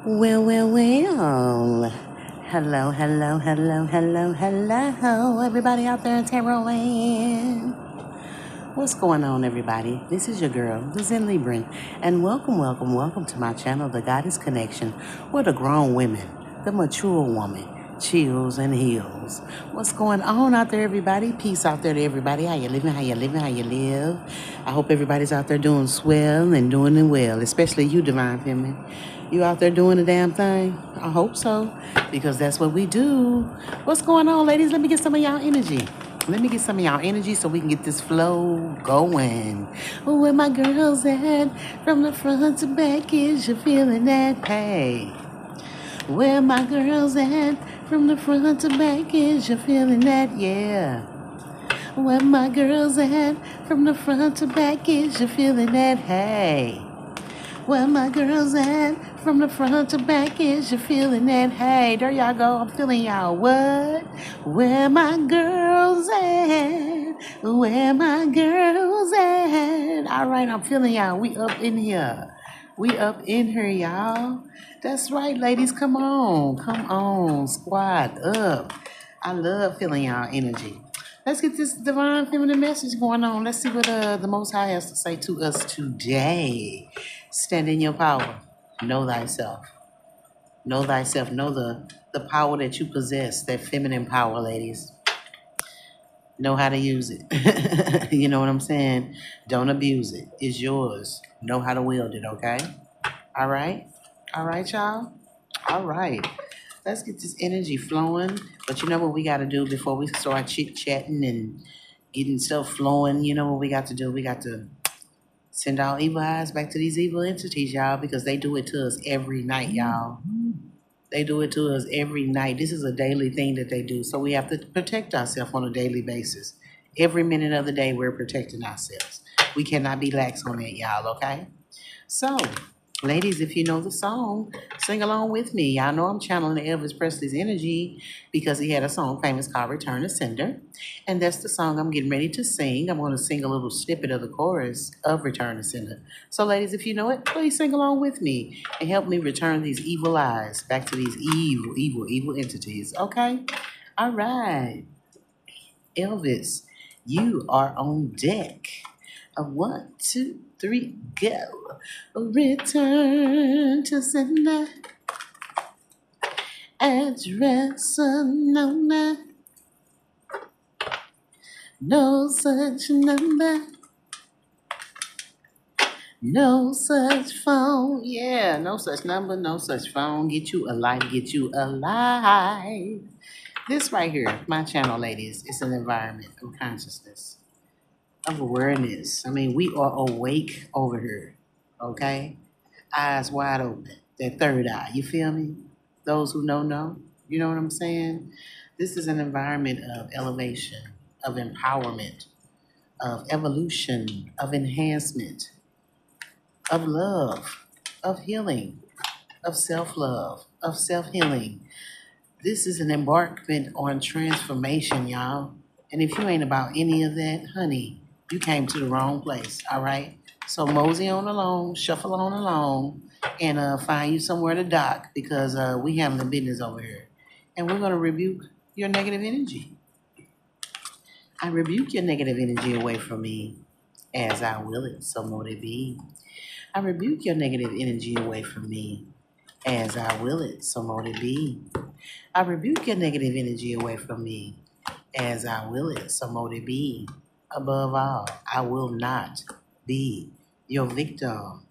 Well. Hello, hello, everybody out there in Tarot Land. What's going on, everybody? This is your girl, the Zen Libran, and welcome to my channel, The Goddess Connection, where the grown women, the mature woman, chills and heals. What's going on out there, everybody? Peace out there to everybody. How you living? How you live? I hope everybody's out there doing swell and doing it well, especially you, Divine Feminine. You out there doing the damn thing? I hope so, because that's what we do. What's going on, ladies? Let me get some of y'all energy. So we can get this flow going. Where my girls at? From the front to back, is you feeling that? Hey. Where my girls at? From the front to back, is you feeling that? Yeah. Where my girls at? From the front to back, is you feeling that? Hey. Where my girls at? From the front to back, is you feeling that? Hey, there y'all go. I'm feeling y'all. What? Where my girls at? Where my girls at? All right, I'm feeling y'all. We up in here. Y'all. That's right, ladies. Come on. Squad up. I love feeling y'all energy. Let's get this divine feminine message going on. Let's see what the Most High has to say to us today. Stand in your power. Know thyself. Know thyself. Know the power that you possess, that feminine power, ladies. Know how to use it. You know what I'm saying? Don't abuse it. It's yours. Know how to wield it, okay? All right, y'all. All right. Let's get this energy flowing. But you know what we got to do before we start chit-chatting and getting stuff flowing? You know what we got to do? We got to send our evil eyes back to these evil entities, y'all, because they do it to us every night, y'all. They do it to us every night. This is a daily thing that they do. So we have to protect ourselves on a daily basis. Every minute of the day, we're protecting ourselves. We cannot be lax on that, y'all, okay? So, ladies, if you know the song, sing along with me. Y'all know I'm channeling Elvis Presley's energy because he had a song famous called Return to Sender. And that's the song I'm getting ready to sing. I'm going to sing a little snippet of the chorus of Return to Sender. So, ladies, if you know it, please sing along with me and help me return these evil eyes back to these evil entities. Okay? All right. Elvis, you are on deck. 1, 2, 3, go. Return to sender. Address unknown. No such number. No such phone. Yeah, no such number, no such phone. Get you alive. This right here, my channel, ladies, it's an environment of consciousness, of awareness. I mean, we are awake over here, okay? Eyes wide open, that third eye, you feel me? Those who know, you know what I'm saying? This is an environment of elevation, of empowerment, of evolution, of enhancement, of love, of healing, of self-love, of self-healing. This is an embarkment on transformation, y'all. And if you ain't about any of that, honey, you came to the wrong place, all right? So mosey on along, shuffle on along, and find you somewhere to dock because we handling business over here. And we're going to rebuke your negative energy. I rebuke your negative energy away from me as I will it, so mote it be. I rebuke your negative energy away from me as I will it, so mote it be. I rebuke your negative energy away from me as I will it, so mote it be. Above all, I will not be your victim.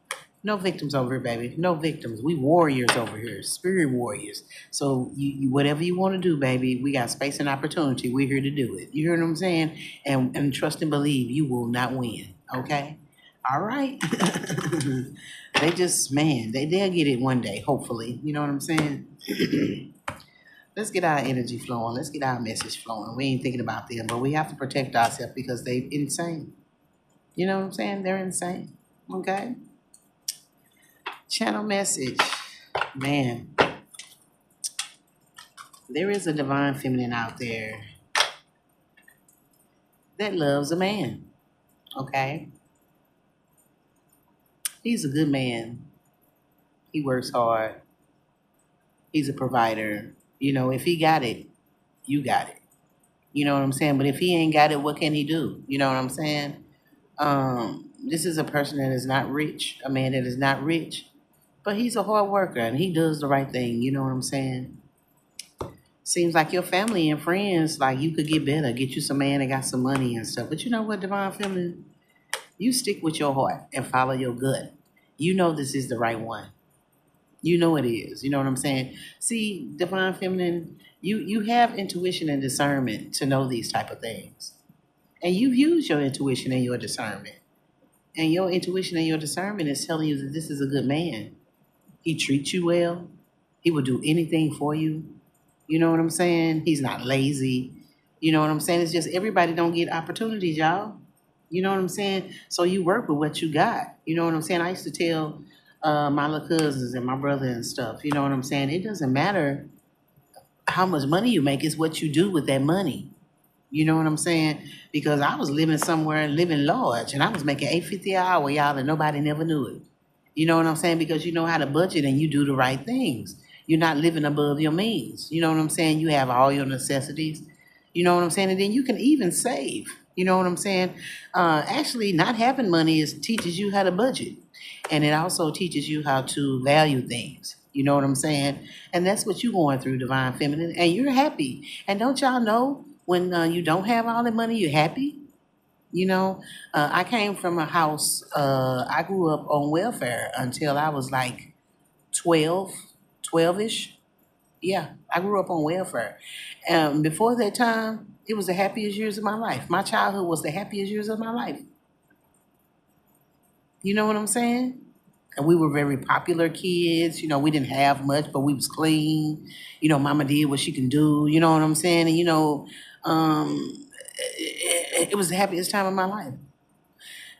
No victims over here, baby. No victims. We warriors over here, spirit warriors. So you whatever you want to do, baby, we got space and opportunity. We're here to do it. You hear what I'm saying? And trust and believe you will not win. Okay? All right. They just, man, they'll get it one day, hopefully. You know what I'm saying? Let's get our energy flowing. Let's get our message flowing. We ain't thinking about them, but we have to protect ourselves because they insane. You know what I'm saying? They're insane. Okay? Channel message. Man, there is a divine feminine out there that loves a man. Okay? He's a good man. He works hard. He's a provider. You know, if he got it, you got it. You know what I'm saying? But if he ain't got it, what can he do? You know what I'm saying? This is a person that is not rich, a man that is not rich, but he's a hard worker and he does the right thing. You know what I'm saying? Seems like your family and friends, like you could get better, get you some man that got some money and stuff. But you know what, Divine Feminine? You stick with your heart and follow your gut. You know this is the right one. You know it is. You know what I'm saying? See, Divine Feminine, you have intuition and discernment to know these type of things. And you've used your intuition and your discernment. And your intuition and your discernment is telling you that this is a good man. He treats you well. He will do anything for you. You know what I'm saying? He's not lazy. You know what I'm saying? It's just everybody don't get opportunities, y'all. You know what I'm saying? So you work with what you got. You know what I'm saying? I used to tell my little cousins and my brother and stuff. You know what I'm saying? It doesn't matter how much money you make. It's what you do with that money. You know what I'm saying? Because I was living somewhere and living large, and I was making $8.50 an hour, y'all, and nobody never knew it. You know what I'm saying? Because you know how to budget and you do the right things. You're not living above your means. You know what I'm saying? You have all your necessities. You know what I'm saying? And then you can even save. You know what I'm saying? Actually, not having money teaches you how to budget. And it also teaches you how to value things. You know what I'm saying? And that's what you're going through, Divine Feminine. And you're happy. And don't y'all know when you don't have all the money, you're happy? You know, I came from a house, I grew up on welfare until I was like 12, 12-ish. Yeah, I grew up on welfare. Before that time, it was the happiest years of my life. My childhood was the happiest years of my life. You know what I'm saying? And we were very popular kids. You know, we didn't have much, but we was clean. You know, mama did what she can do. You know what I'm saying? And, you know, it was the happiest time of my life.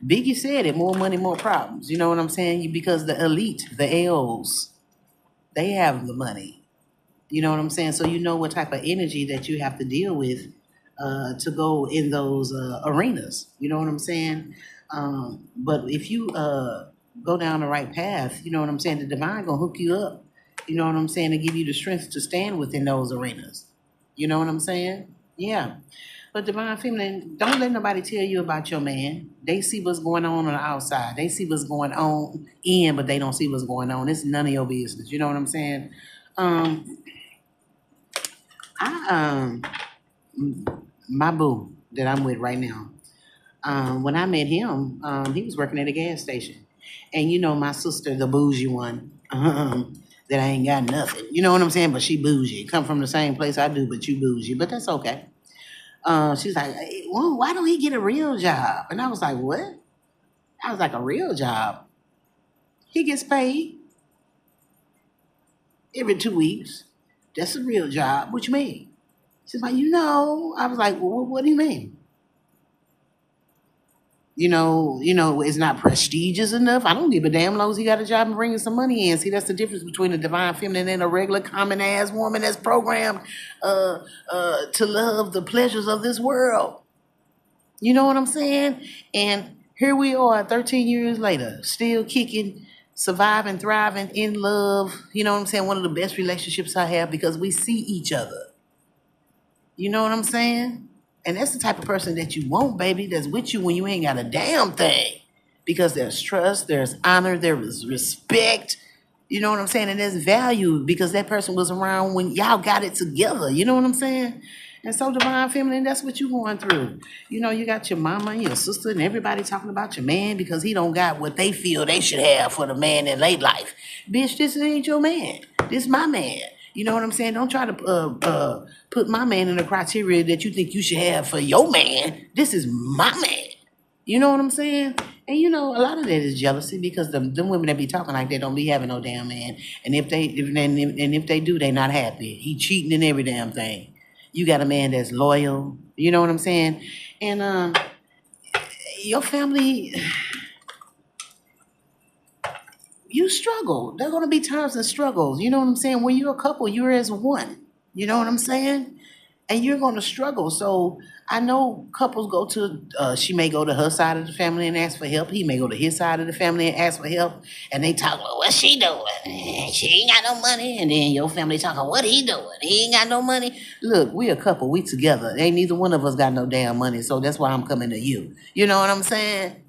Biggie said it, more money, more problems. You know what I'm saying? Because the elite, the L's, they have the money. You know what I'm saying? So you know what type of energy that you have to deal with to go in those arenas. You know what I'm saying? But if you go down the right path, you know what I'm saying? The divine gonna hook you up. You know what I'm saying? To give you the strength to stand within those arenas. You know what I'm saying? Yeah. But Divine Feminine, don't let nobody tell you about your man. They see what's going on the outside. They see what's going on but they don't see what's going on. It's none of your business. You know what I'm saying? Um, I my boo that I'm with right now. When I met him, he was working at a gas station, and you know my sister, the bougie one, that I ain't got nothing. You know what I'm saying? But she bougie. Come from the same place I do, but you bougie. But that's okay. She's like, hey, well, why don't he get a real job? And I was like, what? I was like, a real job? He gets paid every 2 weeks. That's a real job. What you mean? She's like, I was like, well, what do you mean? It's not prestigious enough. I don't give a damn long as he got a job and bringing some money in. See, that's the difference between a divine feminine and a regular common ass woman that's programmed to love the pleasures of this world. You know what I'm saying? And here we are 13 years later, still kicking, surviving, thriving, in love. You know what I'm saying? One of the best relationships I have because we see each other. You know what I'm saying? And that's the type of person that you want, baby, that's with you when you ain't got a damn thing. Because there's trust, there's honor, there is respect. You know what I'm saying? And there's value because that person was around when y'all got it together. You know what I'm saying? And so, Divine Feminine, that's what you going through. You know, you got your mama and your sister and everybody talking about your man because he don't got what they feel they should have for the man in late life. Bitch, this ain't your man. This my man. You know what I'm saying? Don't try to put my man in the criteria that you think you should have for your man. This is my man. You know what I'm saying? And you know, a lot of that is jealousy because them women that be talking like that don't be having no damn man. And if they do, they not happy. He cheating and every damn thing. You got a man that's loyal. You know what I'm saying? And your family, you struggle. There are going to be times of struggles. You know what I'm saying? When you're a couple, you're as one. You know what I'm saying? and you're going to struggle. So I know couples go to, she may go to her side of the family and ask for help. He may go to his side of the family and ask for help. And they talk about, what's she doing? She ain't got no money. And then your family talking, what he doing? He ain't got no money. Look, we a couple. We together. Ain't neither one of us got no damn money. So that's why I'm coming to you. You know what I'm saying?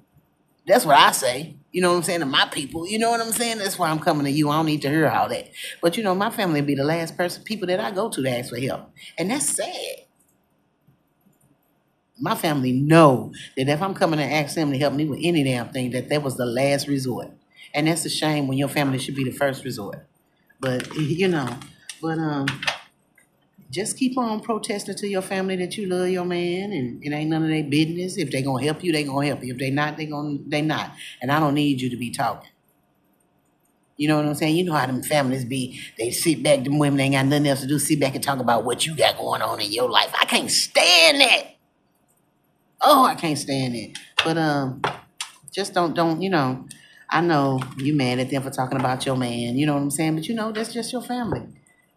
That's what I say. You know what I'm saying to my people. You know what I'm saying? That's why I'm coming to you. I don't need to hear all that. But you know, my family be the last people that I go to ask for help, and that's sad. My family know that if I'm coming to ask them to help me with any damn thing, that was the last resort, and that's a shame when your family should be the first resort. But you know, but just keep on protesting to your family that you love your man, and it ain't none of their business. If they gonna help you, they gonna help you. If they not, they not. And I don't need you to be talking. You know what I'm saying? You know how them families be. They sit back, them women ain't got nothing else to do, sit back and talk about what you got going on in your life. I can't stand that. Oh, I can't stand it. But just don't, you know, I know you mad at them for talking about your man, you know what I'm saying? But you know, that's just your family.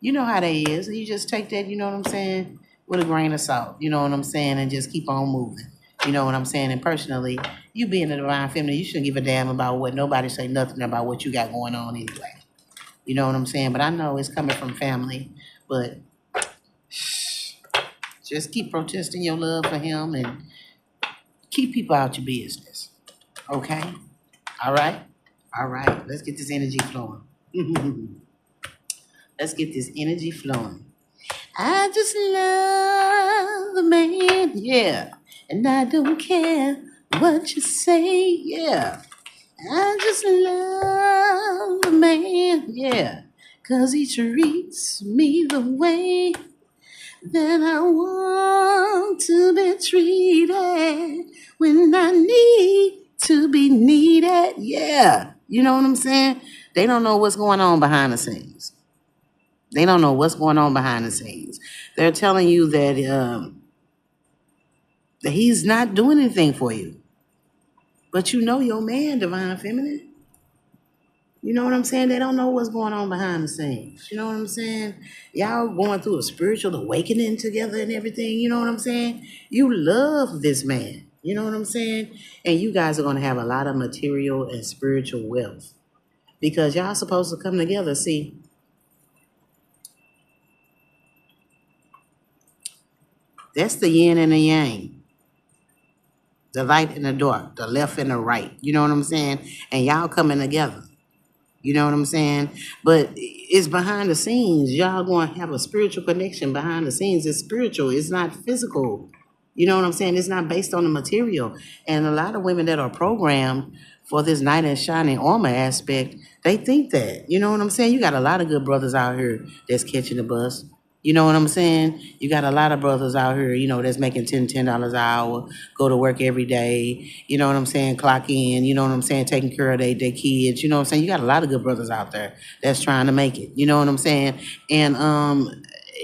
You know how they is. And you just take that, you know what I'm saying, with a grain of salt, you know what I'm saying, and just keep on moving. You know what I'm saying? And personally, you being a divine feminine, you shouldn't give a damn about what nobody say nothing about what you got going on anyway. You know what I'm saying? But I know it's coming from family, but just keep protesting your love for him and keep people out your business. Okay? All right? All right. Let's get this energy flowing. Let's get this energy flowing. I just love the man, yeah. And I don't care what you say, yeah. I just love the man, yeah. 'Cause he treats me the way that I want to be treated when I need to be needed, yeah. You know what I'm saying? They don't know what's going on behind the scenes. They don't know what's going on behind the scenes. They're telling you that he's not doing anything for you. But you know your man, divine feminine. You know what I'm saying? They don't know what's going on behind the scenes. You know what I'm saying? Y'all going through a spiritual awakening together and everything. You know what I'm saying? You love this man. You know what I'm saying? And you guys are going to have a lot of material and spiritual wealth because y'all supposed to come together. See, that's the yin and the yang, the light and the dark, the left and the right. You know what I'm saying? And y'all coming together. You know what I'm saying? But it's behind the scenes. Y'all going to have a spiritual connection behind the scenes. It's spiritual. It's not physical. You know what I'm saying? It's not based on the material. And a lot of women that are programmed for this knight in shining armor aspect, they think that. You know what I'm saying? You got a lot of good brothers out here that's catching the bus. You know what I'm saying? You got a lot of brothers out here, you know, that's making $10 an hour, go to work every day, you know what I'm saying, clock in, you know what I'm saying, taking care of their kids, you know what I'm saying? You got a lot of good brothers out there that's trying to make it, you know what I'm saying? And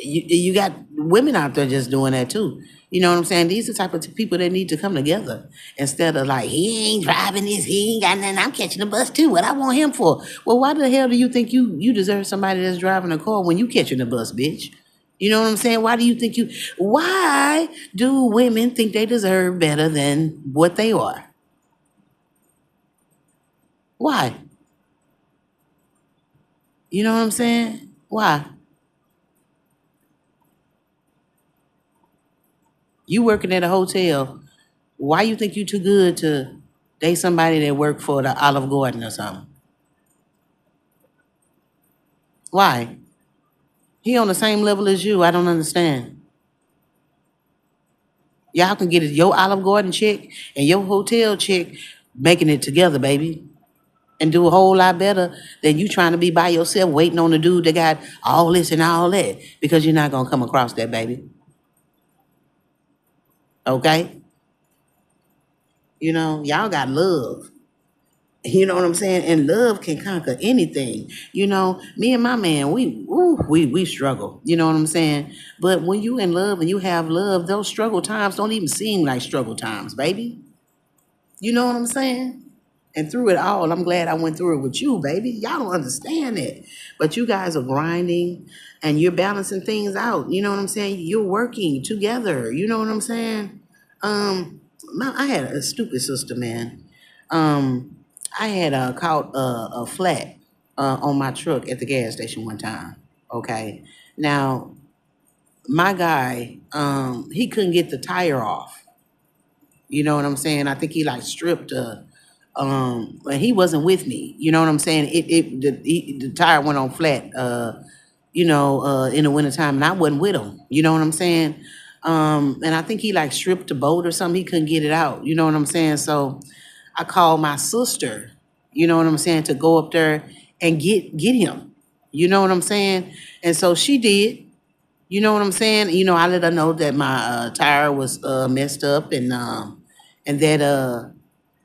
you got women out there just doing that too. You know what I'm saying? These are the type of people that need to come together instead of like, he ain't driving this, he ain't got nothing, I'm catching the bus too. What I want him for? Well, why the hell do you think you deserve somebody that's driving a car when you catching the bus, bitch? You know what I'm saying? Why do women think they deserve better than what they are? Why? You know what I'm saying? Why? You working at a hotel. Why you think you too good to date somebody that work for the Olive Garden or something? Why? He on the same level as you. I don't understand. Y'all can get it, your Olive Garden chick and your hotel chick making it together, baby. And do a whole lot better than you trying to be by yourself waiting on the dude that got all this and all that because you're not going to come across that, baby. Okay? You know, y'all got love. You know what I'm saying? And love can conquer anything. You know, me and my man, we struggle. You know what I'm saying? But when you in love and you have love, those struggle times don't even seem like struggle times, baby. You know what I'm saying? And through it all, I'm glad I went through it with you, baby. Y'all don't understand it. But you guys are grinding and you're balancing things out. You know what I'm saying? You're working together. You know what I'm saying? I had a stupid sister, man. Um, I had caught a flat on my truck at the gas station one time. Okay. Now, my guy, he couldn't get the tire off. You know what I'm saying? I think he like stripped but he wasn't with me. You know what I'm saying? The tire went on flat, in the wintertime, and I wasn't with him. You know what I'm saying? And I think he like stripped the boat or something. He couldn't get it out. You know what I'm saying? So I called my sister, you know what I'm saying, to go up there and get him. You know what I'm saying? And so she did. You know what I'm saying? You know, I let her know that my tire was messed up and that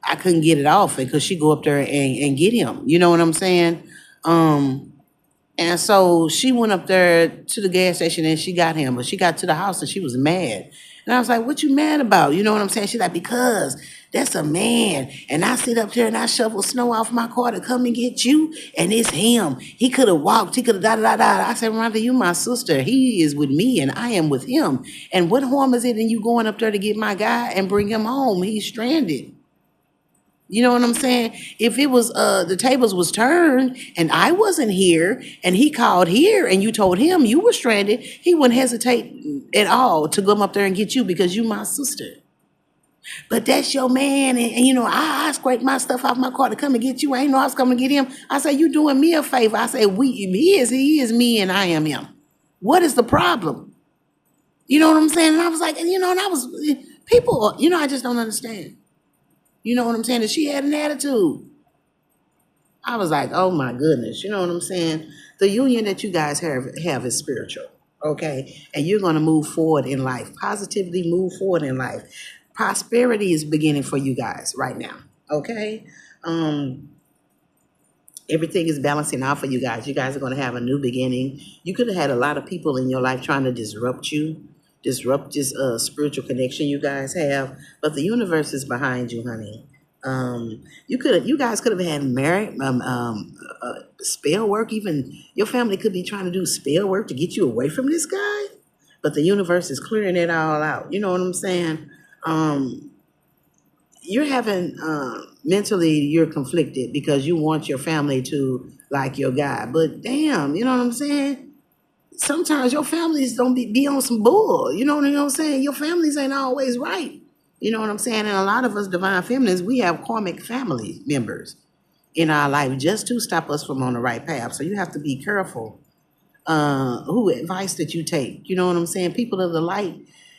I couldn't get it off because she go up there and get him. You know what I'm saying? And so she went up there to the gas station and she got him, but she got to the house and she was mad. And I was like, what you mad about? You know what I'm saying? She's like, because that's a man. And I sit up there and I shovel snow off my car to come and get you. And it's him. He could have walked. He could have da. I said, Rhonda, you my sister. He is with me and I am with him. And what harm is it in you going up there to get my guy and bring him home? He's stranded. You know what I'm saying? If it was the tables was turned and I wasn't here and he called here and you told him you were stranded, he wouldn't hesitate at all to come up there and get you because you my sister. But that's your man, and you know, I scraped my stuff off my car to come and get you. I ain't know I was coming to get him. I say, you doing me a favor. I say, he is me and I am him. What is the problem? You know what I'm saying? And I was like, and I was people, I just don't understand. You know what I'm saying? And she had an attitude. I was like, oh my goodness. You know what I'm saying? The union that you guys have is spiritual. Okay. And you're going to move forward in life, positively move forward in life. Prosperity is beginning for you guys right now. Okay. Everything is balancing out for you guys. You guys are going to have a new beginning. You could have had a lot of people in your life trying to disrupt this spiritual connection you guys have, but the universe is behind you, honey. You guys could have had spell work. Even your family could be trying to do spell work to get you away from this guy, but the universe is clearing it all out. You know what I'm saying? You're having mentally you're conflicted because you want your family to like your guy, but damn, you know what I'm saying? Sometimes your families don't be on some bull. You know what I'm saying? Your families ain't always right. You know what I'm saying? And a lot of us divine feminines, we have karmic family members in our life just to stop us from on the right path. So you have to be careful who advice that you take. You know what I'm saying? People of the light,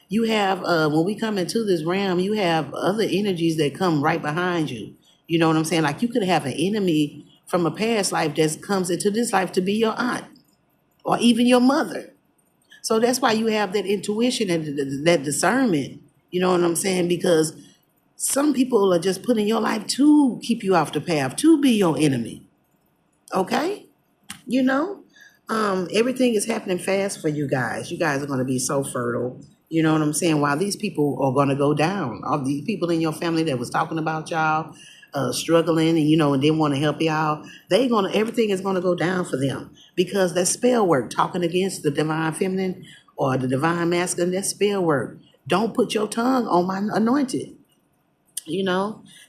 you have, when we come into this realm, you have other energies that come right behind you. You know what I'm saying? Like you could have an enemy from a past life that comes into this life to be your aunt or even your mother. So that's why you have that intuition and that discernment. You know what I'm saying? Because some people are just put in your life to keep you off the path, to be your enemy. Okay? Everything is happening fast for you guys. You guys are going to be so fertile. You know what I'm saying? While these people are going to go down, all these people in your family that was talking about y'all, struggling and and didn't want to help y'all, everything is gonna go down for them because that spell work, talking against the divine feminine or the divine masculine, that spell work. Don't put your tongue on my anointed.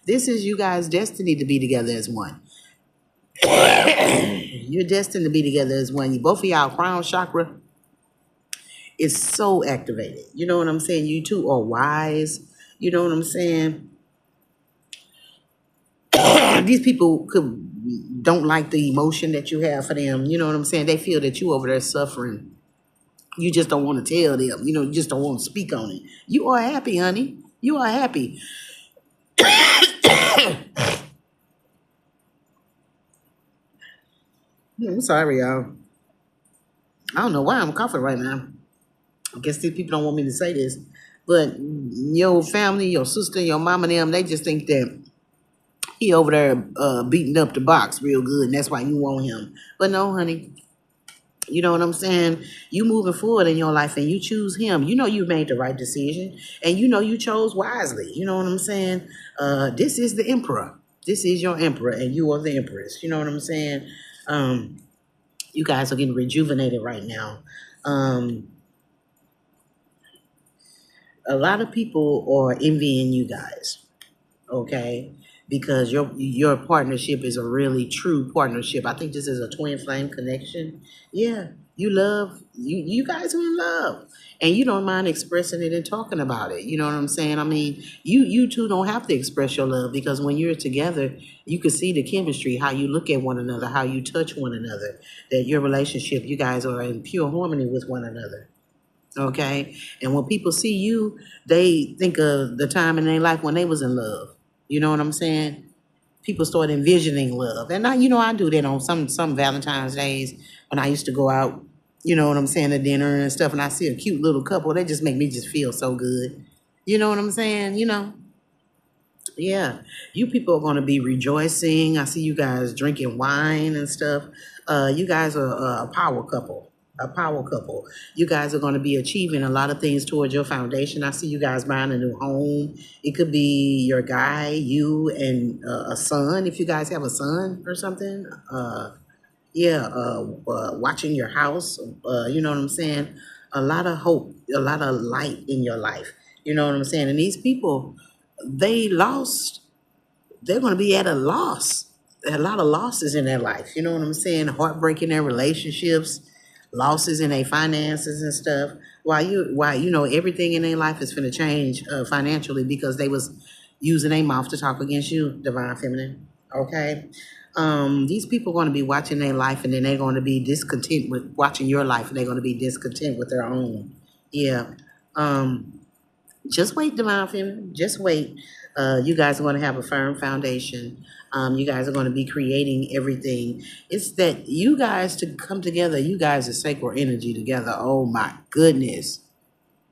This is you guys' destiny to be together as one. You're destined to be together as one. Both of y'all crown chakra is so activated. You know what I'm saying? You two are wise. You know what I'm saying? These people don't like the emotion that you have for them. You know what I'm saying? They feel that you over there suffering. You just don't want to tell them. You just don't want to speak on it. You are happy, honey. You are happy. I'm sorry, y'all. I don't know why I'm coughing right now. I guess these people don't want me to say this. But your family, your sister, your mama, them, they just think that he over there beating up the box real good, and that's why you want him. But no, honey. You know what I'm saying? You moving forward in your life and you choose him. You made the right decision and you chose wisely. You know what I'm saying? This is the emperor. This is your emperor, and you are the empress. You know what I'm saying? Um, you guys are getting rejuvenated right now. Um, a lot of people are envying you guys, okay? Because your partnership is a really true partnership. I think this is a twin flame connection. Yeah, you guys are in love. And you don't mind expressing it and talking about it. You know what I'm saying? I mean, you two don't have to express your love because when you're together, you can see the chemistry, how you look at one another, how you touch one another, that your relationship, you guys are in pure harmony with one another. Okay. And when people see you, they think of the time in their life when they was in love. You know what I'm saying? People start envisioning love. And I do that on some Valentine's days when I used to go out, you know what I'm saying, to dinner and stuff, and I see a cute little couple, they just make me just feel so good. You know what I'm saying? Yeah, you people are going to be rejoicing. I see you guys drinking wine and stuff. You guys are a power couple. A power couple. You guys are going to be achieving a lot of things towards your foundation. I see you guys buying a new home. It could be your guy, you, and a son, if you guys have a son or something. Yeah, watching your house. You know what I'm saying? A lot of hope, a lot of light in your life. You know what I'm saying? And these people, they lost they're going to be at a loss. A lot of losses in their life. You know what I'm saying? Heartbreak in their relationships, losses in their finances and stuff. Why everything in their life is going to change financially because they was using their mouth to talk against you, divine feminine. Okay. These people are going to be watching their life and then they're going to be discontent with watching your life and they're going to be discontent with their own. Yeah. Um, just wait, divine feminine. Just wait. You guys are going to have a firm foundation. You guys are going to be creating everything. It's that you guys to come together. You guys are sacred energy together. Oh my goodness,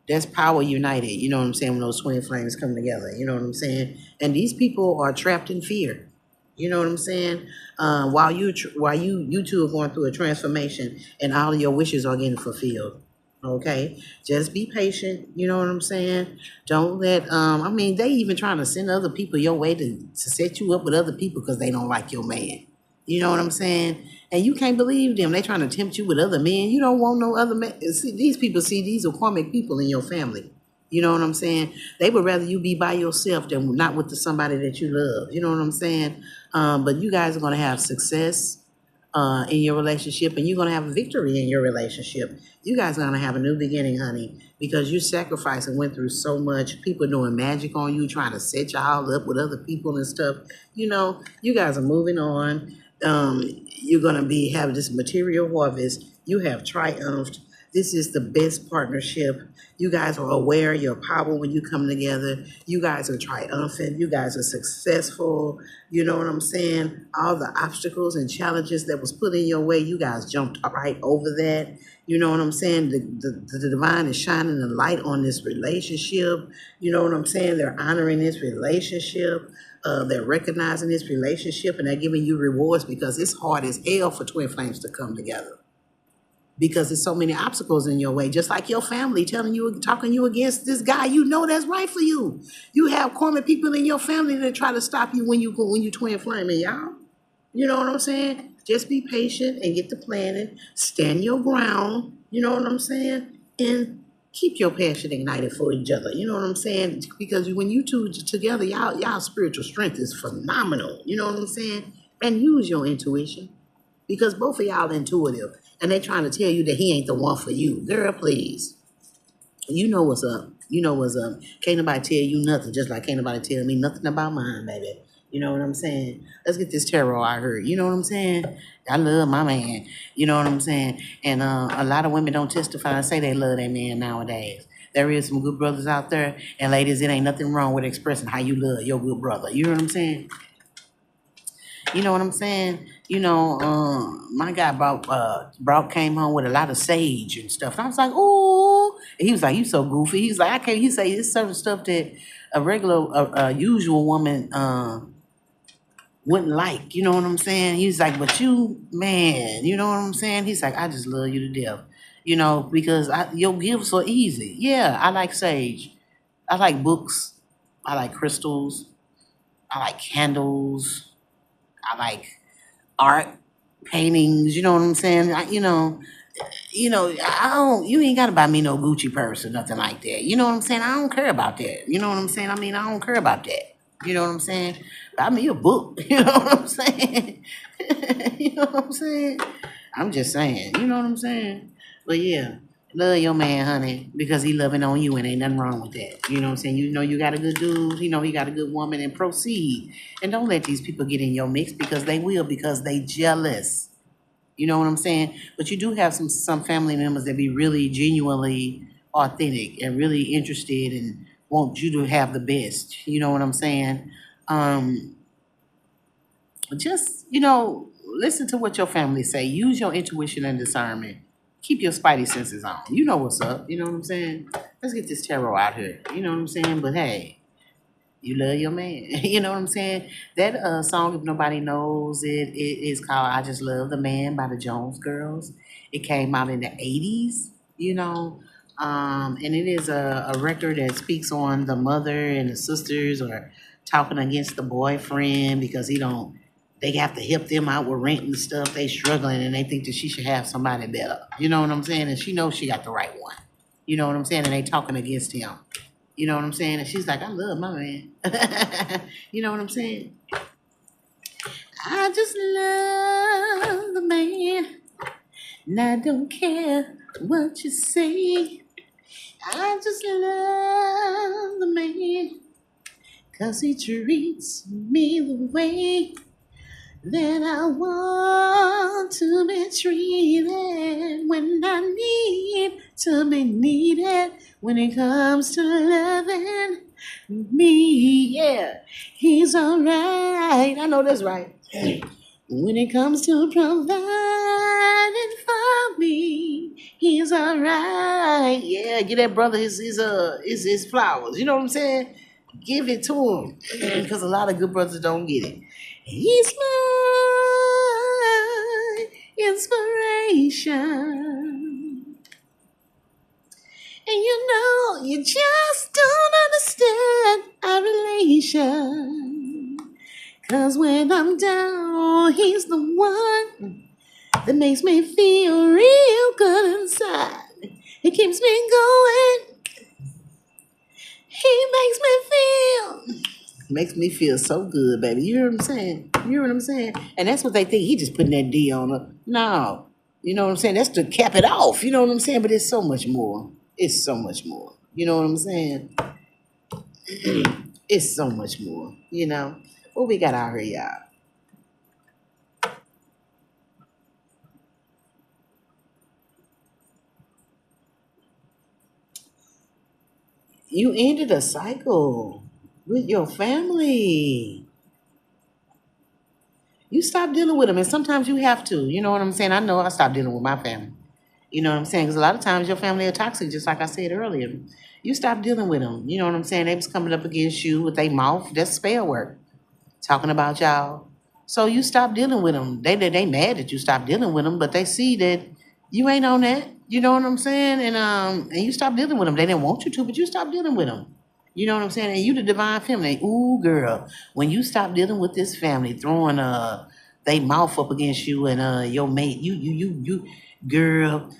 that's power united. You know what I'm saying? When those twin flames come together. You know what I'm saying? And these people are trapped in fear. You know what I'm saying? While you two are going through a transformation and all of your wishes are getting fulfilled. Okay, just be patient. You know what I'm saying? Don't let I mean, they even trying to send other people your way to set you up with other people because they don't like your man. You know what I'm saying? And you can't believe them. They trying to tempt you with other men. You don't want no other men. See, these people, see, these are karmic people in your family. You know what I'm saying? They would rather you be by yourself than not with somebody that you love. You know what I'm saying? But you guys are going to have success in your relationship and you're going to have victory in your relationship. You guys are going to have a new beginning, honey, because you sacrificed and went through so much. People doing magic on you, trying to set y'all up with other people and stuff. You guys are moving on. You're going to be having this material harvest. You have triumphed. This is the best partnership. You guys are aware of your power when you come together. You guys are triumphant. You guys are successful. You know what I'm saying? All the obstacles and challenges that was put in your way, you guys jumped right over that. You know what I'm saying? The divine is shining a light on this relationship. You know what I'm saying? They're honoring this relationship. They're recognizing this relationship and they're giving you rewards because it's hard as hell for twin flames to come together because there's so many obstacles in your way. Just like your family telling you, talking you against this guy, you know that's right for you. You have karmic people in your family that try to stop you when you twin flaming, y'all. You know what I'm saying? Just be patient and get the planning. Stand your ground. You know what I'm saying? And keep your passion ignited for each other. You know what I'm saying? Because when you two together, y'all spiritual strength is phenomenal. You know what I'm saying? And use your intuition because both of y'all intuitive and they trying to tell you that he ain't the one for you. Girl, please. You know what's up. You know what's up. Can't nobody tell you nothing, just like can't nobody tell me nothing about mine, baby. You know what I'm saying? Let's get this tarot I heard. You know what I'm saying? I love my man. You know what I'm saying? And a lot of women don't testify and say they love their man nowadays. There is some good brothers out there. And ladies, it ain't nothing wrong with expressing how you love your good brother. You know what I'm saying? You know what I'm saying? My guy brought came home with a lot of sage and stuff. And I was like, ooh. And he was like, you so goofy. He was like, I can't. He say it's certain stuff that a regular, usual woman wouldn't like. You know what I'm saying? He's like, but you, man, you know what I'm saying? He's like, I just love you to death. Because your gifts are easy. Yeah, I like sage. I like books. I like crystals. I like candles. I like art, paintings. You know what I'm saying? I don't. You ain't gotta buy me no Gucci purse or nothing like that. You know what I'm saying? I don't care about that. You know what I'm saying? I mean, I don't care about that. You know what I'm saying? Buy me a book. You know what I'm saying? You know what I'm saying? I'm just saying. You know what I'm saying? But yeah, love your man, honey, because he loving on you and ain't nothing wrong with that. You know what I'm saying? You know you got a good dude. You know he got a good woman, and proceed. And don't let these people get in your mix because they will, because they jealous. You know what I'm saying? But you do have some family members that be really genuinely authentic and really interested and want you to have the best. You know what I'm saying? Um, just listen to what your family say. Use your intuition and discernment. Keep your spidey senses on. You know what's up. You know what I'm saying? Let's get this tarot out here. You know what I'm saying? But hey, you love your man. You know what I'm saying? That song, if nobody knows it is called I Just Love the Man by the Jones Girls. It came out in the 80s, and it is a record that speaks on the mother and the sisters or talking against the boyfriend because they have to help them out with rent and stuff. They struggling and they think that she should have somebody better. You know what I'm saying? And she knows she got the right one. You know what I'm saying? And they talking against him. You know what I'm saying? And she's like, I love my man. You know what I'm saying? I just love the man. And I don't care what you say. I just love the man. 'Cause he treats me the way that I want to be treated when I need to be needed when it comes to loving me. Yeah, he's alright. I know that's right. When it comes to providing for me, he's alright. Yeah, give that brother his flowers. You know what I'm saying? Give it to him because a lot of good brothers don't get it. He's my inspiration. And you just don't understand our relation. 'Cause when I'm down, he's the one that makes me feel real good inside. He keeps me going. He makes me feel so good, baby. You hear what I'm saying? You hear what I'm saying? And that's what they think. He just putting that D on her. No. You know what I'm saying? That's to cap it off. You know what I'm saying? But it's so much more. It's so much more. You know what I'm saying? It's so much more. What we got out here, y'all? You ended a cycle with your family. You stop dealing with them, and sometimes you have to. You know what I'm saying? I know I stopped dealing with my family. You know what I'm saying? Because a lot of times your family are toxic, just like I said earlier. You stop dealing with them. You know what I'm saying? They was coming up against you with their mouth. That's spell work. Talking about y'all. So you stop dealing with them. They mad that you stop dealing with them, but they see that you ain't on that. You know what I'm saying? And you stop dealing with them. They didn't want you to, but you stop dealing with them. You know what I'm saying? And you the divine feminine. Ooh, girl, when you stop dealing with this family, throwing they mouth up against you and your mate, you, girl,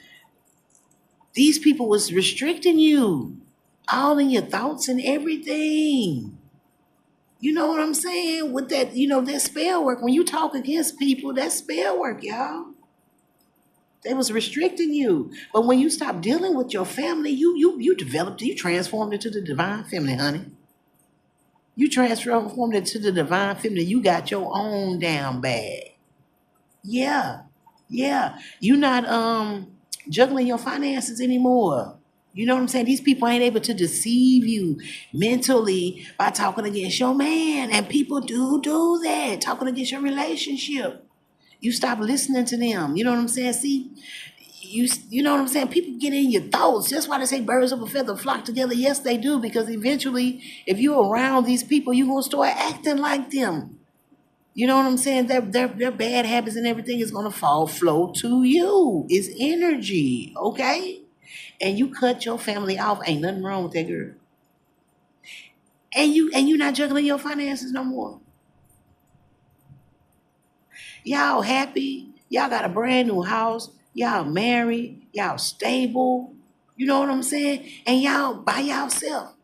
these people was restricting you, all in your thoughts and everything. You know what I'm saying? With that, that spell work. When you talk against people, that's spell work, y'all. They was restricting you. But when you stop dealing with your family, you developed, you transformed into the divine feminine, honey. You transformed into the divine feminine. You got your own damn bag. Yeah. Yeah. You not juggling your finances anymore. You know what I'm saying? These people ain't able to deceive you mentally by talking against your man. And people do that, talking against your relationship. You stop listening to them. You know what I'm saying? See, you know what I'm saying? People get in your thoughts. That's why they say birds of a feather flock together. Yes, they do, because eventually, if you're around these people, you're gonna start acting like them. You know what I'm saying? Their bad habits and everything is gonna flow to you. It's energy, okay? And you cut your family off. Ain't nothing wrong with that girl. And you not juggling your finances no more. Y'all happy. Y'all got a brand new house. Y'all married. Y'all stable. You know what I'm saying? And y'all by yourself.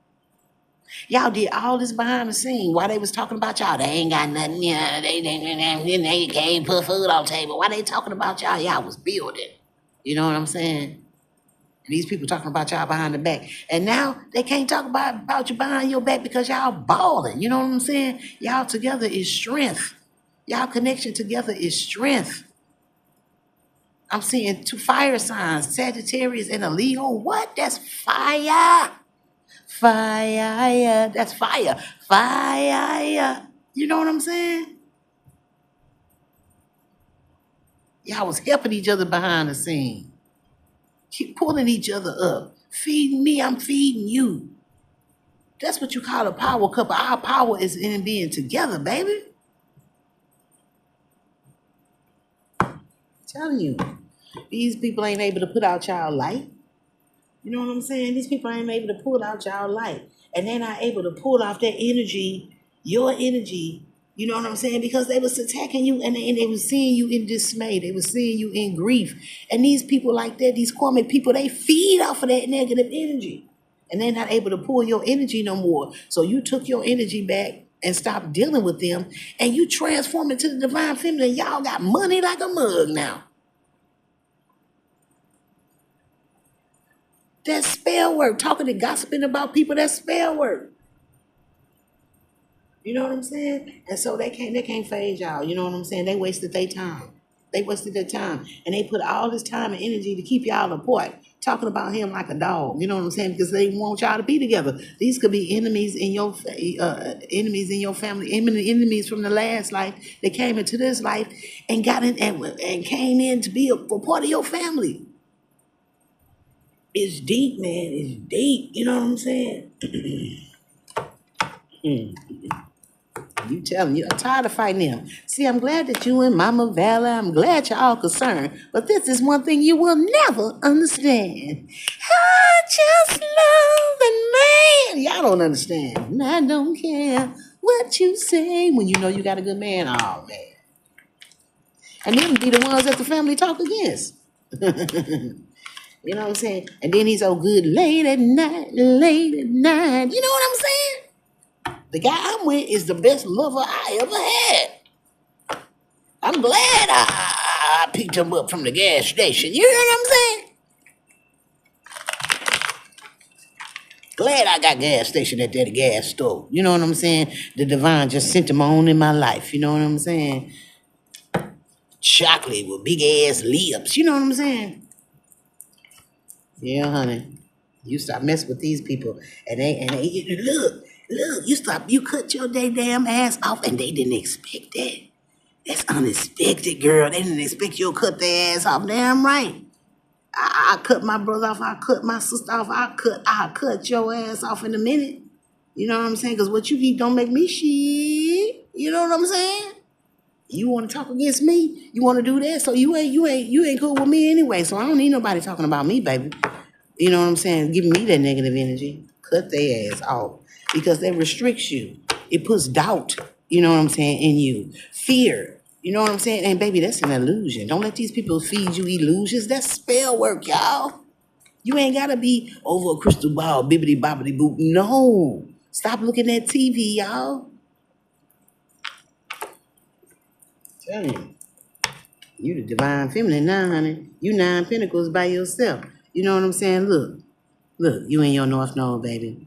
Y'all did all this behind the scene while they was talking about y'all. They ain't got nothing, yeah. They can't put food on the table. Why they talking about y'all? Y'all was building. You know what I'm saying? And these people talking about y'all behind the back. And now they can't talk about you behind your back because y'all balling. You know what I'm saying? Y'all together is strength. Y'all connection together is strength. I'm seeing two fire signs, Sagittarius and a Leo. What? That's fire. Fire. That's fire. Fire. You know what I'm saying? Y'all was helping each other behind the scene. Keep pulling each other up. Feeding me, I'm feeding you. That's what you call a power couple. Our power is in being together, baby. I'm telling you. These people ain't able to put out y'all light. You know what I'm saying? These people ain't able to pull out y'all light. And they're not able to pull off that energy, your energy. You know what I'm saying? Because they was attacking you and they was seeing you in dismay. They was seeing you in grief. And these people like that, these karmic people, they feed off of that negative energy. And they're not able to pull your energy no more. So you took your energy back and stopped dealing with them. And you transformed into the divine feminine. Y'all got money like a mug now. That's spell work. Talking and gossiping about people, that's spell work. You know what I'm saying? And so they can't phase y'all. You know what I'm saying? They wasted their time. They wasted their time. And they put all this time and energy to keep y'all apart. Talking about him like a dog. You know what I'm saying? Because they want y'all to be together. These could be enemies in your family, enemies from the last life that came into this life and got in and came in to be a part of your family. It's deep, man. It's deep. You know what I'm saying? You telling you, I'm tired of fighting them. See, I'm glad that you and Mama Vala, I'm glad you're all concerned. But this is one thing you will never understand. I just love the man. Y'all don't understand. And I don't care what you say when you know you got a good man. Oh, man. And them be the ones that the family talk against. You know what I'm saying? And then he's so good late at night, late at night. You know what I'm saying? The guy I'm with is the best lover I ever had. I'm glad I picked him up from the gas station. You know what I'm saying? Glad I got gas station at that gas store. You know what I'm saying? The divine just sent him on in my life. You know what I'm saying? Chocolate with big ass lips. You know what I'm saying? Yeah, honey. You stop messing with these people, and they look. You cut your damn ass off, and they didn't expect that. That's unexpected, girl. They didn't expect you to cut their ass off. Damn right. I cut my brother off. I cut my sister off. I cut your ass off in a minute. You know what I'm saying? Because what you eat don't make me shit. You know what I'm saying? You want to talk against me? You want to do that? So you ain't cool with me anyway. So I don't need nobody talking about me, baby. You know what I'm saying? Giving me that negative energy. Cut their ass off. Because that restricts you. It puts doubt, you know what I'm saying, in you. Fear. You know what I'm saying? And baby, that's an illusion. Don't let these people feed you illusions. That's spell work, y'all. You ain't gotta be over a crystal ball, bibbity bobbity boop. No. Stop looking at TV, y'all. Tell you. You the divine feminine now, honey. You 9 pentacles by yourself. You know what I'm saying? Look, you in your North Node, baby.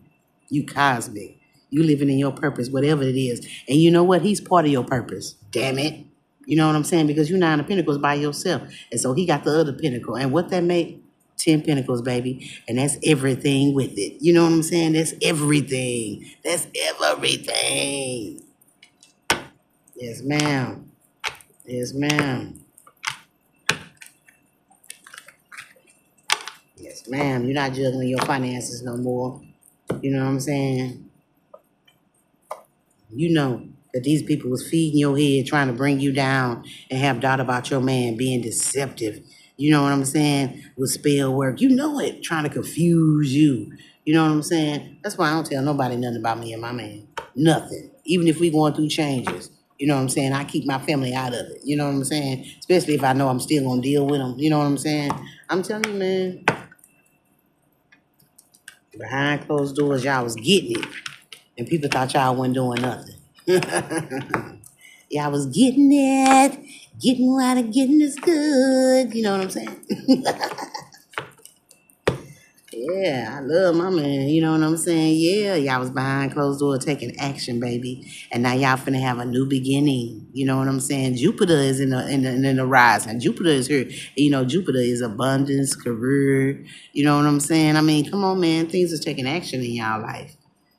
You cosmic. You living in your purpose, whatever it is. And you know what? He's part of your purpose. Damn it. You know what I'm saying? Because you 9 of pentacles by yourself. And so he got the other pentacle. And what that make? 10 pentacles, baby. And that's everything with it. You know what I'm saying? That's everything. That's everything. Yes, ma'am. Yes, ma'am. Yes, ma'am. You're not juggling your finances no more. You know what I'm saying? You know that these people was feeding your head, trying to bring you down and have doubt about your man, being deceptive. You know what I'm saying? With spell work. You know it, trying to confuse you. You know what I'm saying? That's why I don't tell nobody nothing about me and my man. Nothing. Even if we going through changes. You know what I'm saying? I keep my family out of it. You know what I'm saying? Especially if I know I'm still gonna deal with them. You know what I'm saying? I'm telling you, man, behind closed doors, y'all was getting it. And people thought y'all wasn't doing nothing. Y'all was getting it. Getting what of getting is good. You know what I'm saying? Yeah, I love my man. You know what I'm saying? Yeah, y'all was behind closed door taking action, baby, and now y'all finna have a new beginning. You know what I'm saying? Jupiter is in the rise, and Jupiter is here. You know, Jupiter is abundance, career. You know what I'm saying? I mean, come on, man. Things are taking action in y'all life.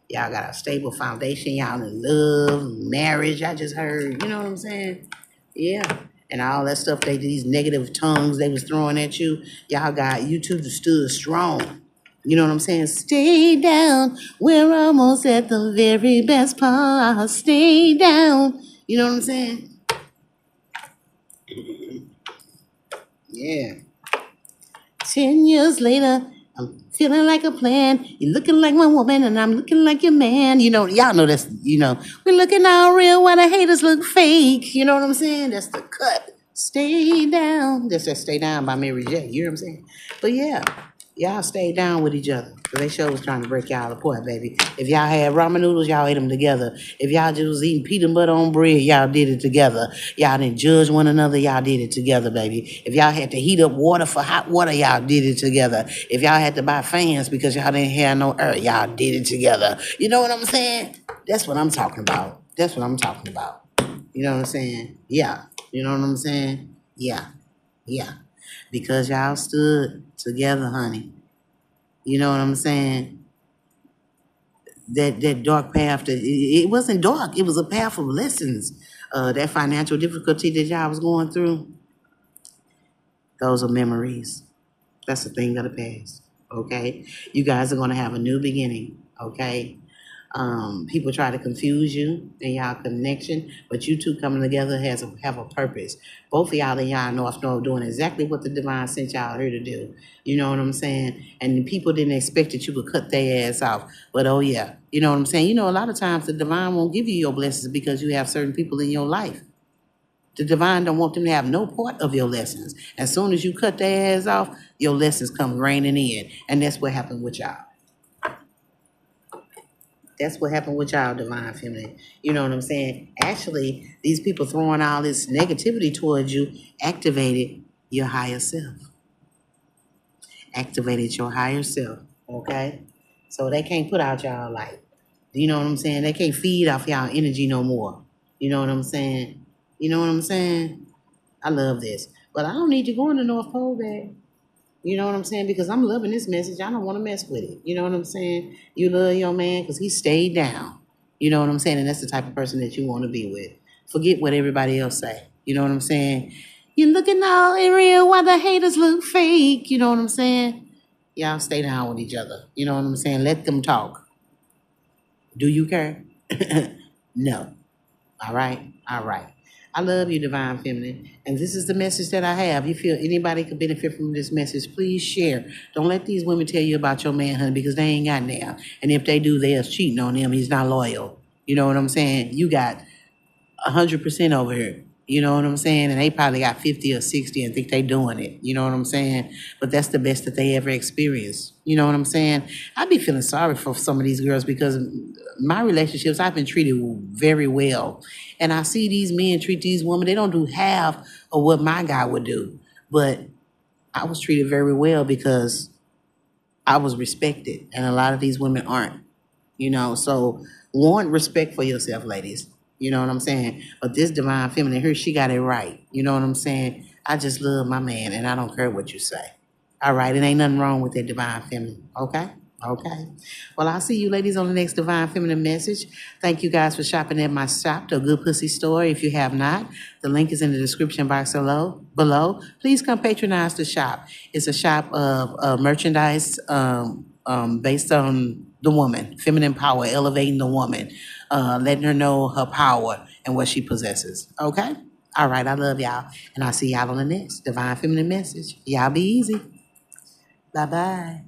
Y'all got a stable foundation. Y'all in love, marriage. I just heard. You know what I'm saying? Yeah. And all that stuff, these negative tongues they was throwing at you, y'all got you two stood strong. You know what I'm saying? Stay down. We're almost at the very best part. Stay down. You know what I'm saying? Yeah. 10 years later, I'm feeling like a plan. You're looking like my woman, and I'm looking like your man. You know, y'all know that's, we're looking all real while the haters look fake. You know what I'm saying? That's the cut. Stay down. That's that Stay Down by Mary J. You know what I'm saying? But yeah, y'all stay down with each other. Because they sure was trying to break y'all apart, baby. If y'all had ramen noodles, y'all ate them together. If y'all just was eating peanut butter on bread, y'all did it together. Y'all didn't judge one another, y'all did it together, baby. If y'all had to heat up water for hot water, y'all did it together. If y'all had to buy fans because y'all didn't have no air, y'all did it together. You know what I'm saying? That's what I'm talking about. That's what I'm talking about. You know what I'm saying? Yeah. You know what I'm saying? Yeah. Yeah. Because y'all stood together, honey. You know what I'm saying? That dark path, it wasn't dark. It was a path of lessons. That financial difficulty that y'all was going through, those are memories. That's a thing of the past. Okay? You guys are going to have a new beginning. Okay? People try to confuse you in y'all connection, but you two coming together have a purpose. Both of y'all in y'all North Node doing exactly what the divine sent y'all here to do. You know what I'm saying? And the people didn't expect that you would cut their ass off. But oh yeah, you know what I'm saying? You know, a lot of times the divine won't give you your blessings because you have certain people in your life. The divine don't want them to have no part of your lessons. As soon as you cut their ass off, your lessons come raining in. And that's what happened with y'all. That's what happened with y'all, divine feminine. You know what I'm saying? Actually, these people throwing all this negativity towards you activated your higher self. Activated your higher self. Okay? So they can't put out y'all light. You know what I'm saying? They can't feed off y'all energy no more. You know what I'm saying? You know what I'm saying? I love this. But I don't need you going to North Pole, babe. You know what I'm saying? Because I'm loving this message. I don't want to mess with it. You know what I'm saying? You love your man because he stayed down. You know what I'm saying? And that's the type of person that you want to be with. Forget what everybody else say. You know what I'm saying? You're looking all real while the haters look fake. You know what I'm saying? Y'all stay down with each other. You know what I'm saying? Let them talk. Do you care? No. All right? All right. I love you, divine feminine. And this is the message that I have. You feel anybody could benefit from this message, please share. Don't let these women tell you about your man, honey, because they ain't got now. And if they do, they're cheating on him. He's not loyal. You know what I'm saying? You got 100% over here. You know what I'm saying? And they probably got 50 or 60 and think they doing it. You know what I'm saying? But that's the best that they ever experienced. You know what I'm saying? I be feeling sorry for some of these girls because my relationships, I've been treated very well. And I see these men treat these women, they don't do half of what my guy would do. But I was treated very well because I was respected. And a lot of these women aren't. You know, so want respect for yourself, ladies. You know what I'm saying? But this divine feminine here, she got it right. You know what I'm saying? I just love my man and I don't care what you say. All right, it ain't nothing wrong with that divine feminine. Okay? Okay. Well, I'll see you ladies on the next divine feminine message. Thank you guys for shopping at my shop, The Good Pussy Store. If you have not, the link is in the description box below. Please come patronize the shop. It's a shop of merchandise based on the woman, feminine power, elevating the woman, letting her know her power and what she possesses. Okay? All right, I love y'all. And I'll see y'all on the next divine feminine message. Y'all be easy. Bye-bye.